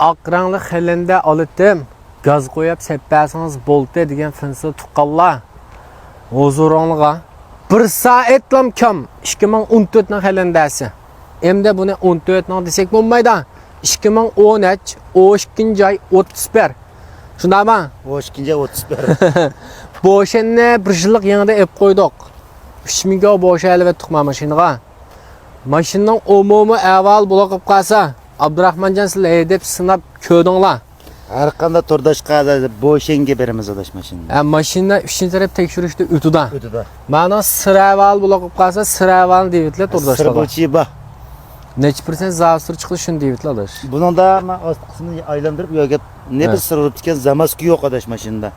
oq rangli xilanda oldim. Gaz qo'yib seppasangiz bo'ldi degan finsi tuqqanlar. Huzurunluğa 1 saatlam kam 2014 ning xillandasi. Endi buni 14 ning desek bo'lmaydi. 2013 12 ay 31. Shundaymi? 12 ay 31. Bu o'shanni 1 yillik yangida ep qo'ydik. 3000 ga bo'sha elbet tuqma mashinaga. Mashinaning umumiy ahvol bo'lib qolsa, Abdurahmonjon sizlar deb sinab ko'rdinglar. Har qanday turdashqa bo'shenga beramiz adash mashina. Mashina 3-taraf tekshirishda o'tida. O'tida. Mana siraval bo'lib qolsa, siraval deyitlar turdashlar. Sirbuchiba. Necha % zavsir chiqdi shuni deyitlar. Buningda men ost qismini aylantirib yo'ga ne bir sir o'tgan zamaski yo'q adash mashinada.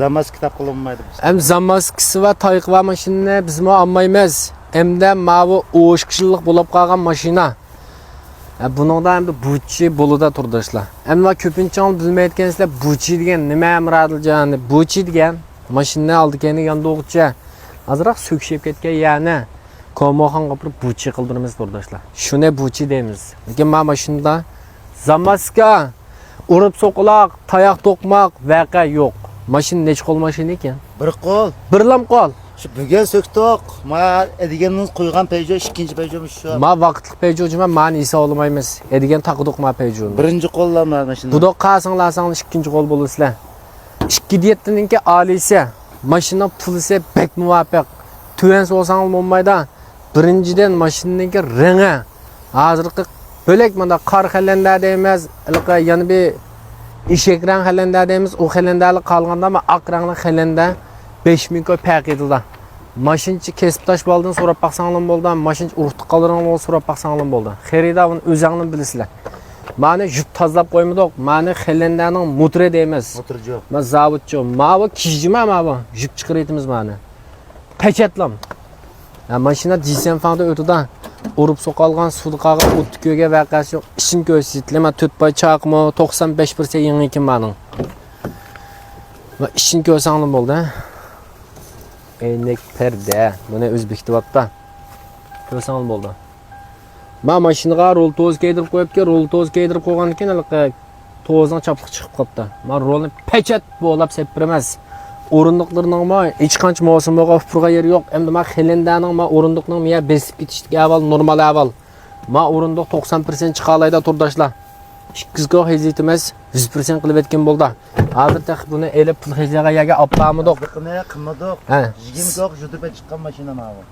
Zamaski kitap qilinmaydi. Hem zamaskisi va toyqva mashina biz mo olmaymiz. Hamda mavi o'shqishlik bo'lib qolgan mashina. Buningda ham buchi bo'lida turdishlar. Ammo ko'pincha bilmayotgansizlar buchi degan nima amradilgan? Buchi degan mashina oldigani yonda o'g'cha. Azroq so'kishib ketgan ya'ni komoxon qopirib buchi qildiramiz turdishlar. Shuni buchi deymiz. Lekin men mashinada zamaska urib so'qloq, tayoq to'qmoq vaqa yo'q. Mashina nech qo'l mashina ekan? Bir qo'l. Birlam qo'l. Shu bugun so'ktoq. Ma ediganning qo'ygan peyjo ikkinchi peyjomiz shu. Ma vaqtlik peyjojima ma'ni esa olmaymiz. Edigan taqdiq ma peyjoni. Birinchi qo'llamlar mashina. Buda qasinglasangiz ikkinchi qo'l bo'lasizlar. 2.7ninki olisi, mashina pulisi bek muvaffaq. Tuvan solsangiz bo'lmaydi. Birinchidan mashinaningki rengi hozirgi bo'lak mana qor xilanda deymiz. Ilqa yana bir eshak rang xilanda deymiz. O xilendali qolganda ama oq rangli xilanda 5000 ko farq etildi. Mashinchi kesib tash bo'ldan so'rab baqsanlar bo'ldi. Mashinchi urtiq qoldiran so'rab baqsanlar bo'ldi. Xerida buni o'zingni bilasizlar. Mani yub tozalab qo'ymadik. Mani xilandaning mutri deymiz. Mutrjo. Ma zavodchi. Ma bu kijima ma bu. Yub chiqaraymiz mani. Pechatlam. Mashina dizenfanda o'tida urib so'qalgan suvda qolgan o'tko'ga vaqasi yo'q. Ishin ko'rsatilma 4 boy chaqmi 95% yangi ekan mening. Va ishin ko'rsanglar bo'ldi. Eynek perde. Buni o'zbek debapti. Ko'rsanglar bo'ldi. Men mashinaga rol to'z keydirib qo'yibki, rol to'z keydirib qo'ygan ekan, to'zdan chapliq chiqib qopti. Men rolni pechat bo'lib sepiramas. O'rindiqlarning ma hech qancha mavsumga ofurga yer yo'q. Endi men xilandaning ma o'rindiqning miya besib ketishga avval normal avval. Ma o'rindiq 90% chiqa olayda turdashlar. 2 go hezitimiz 100% qilib etgan bo'ldi. Hozirda buni elib pul hezaga yaga opamidiq. Qilmay qilmadik. 20 go jutib chiqqan mashina mana.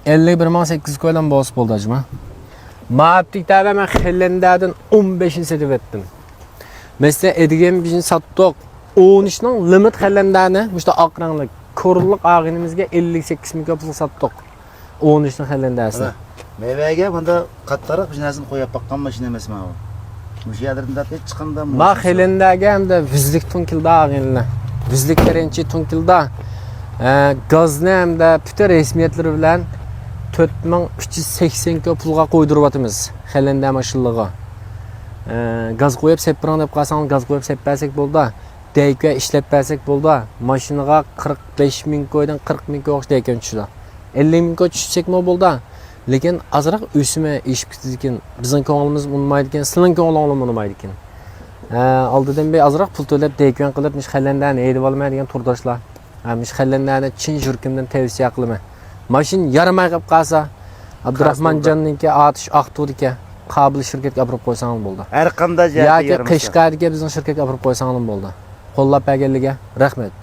51800 ko'lam bosib bo'ldi ajma. Ma'abtikda men xilandadan 15 setib etdim. Mesela edigen bizim sattık. 13'ning limit xillandani, mushta oq rangli ko'rilliq og'inimizga 58 ming pul satdik. 13'ning xillandasi. Mevaga bunda qattiqroq bir narsani qo'yib baqqan mashina emas mana bu. Mush yerda chiqqanda ma xillandaga hamda vizlik tunkilda og'inlar. Vizlik birinchi tunkilda gazni hamda bütün resmiyetlari bilan 4380 pulga qo'ydiryapmiz xillanda mashinaga. Gaz qo'yib sepran deb qasang gaz qo'yib seppasak bo'ldi. Deyke işlep versek buldu. Maşinaga 45 ming koydan 40 ming koy deyken tushdi. 50 ming koy tushsak mı buldu? Lekin azroq o'sime eshib ketdikin. Bizning ko'nglimiz unmaydi ekan, sizning ko'nglingiz unmaydi ekan. Oldidan bir azroq pul to'lab deyken qilib mish xillandani edib olmaydigan turdoshlar. Mish xillandani chin yurtimdan tavsiya qilaman. Mashin yaramay qilib qolsa, Abdurahmonjonningki atish aqtudika qobil shirkatga olib qo'ysangiz bo'ldi. Har qanday yoki Qashqarga bizning shirkatga olib qo'ysangiz bo'ldi. Qo'llab berganligiga rahmat.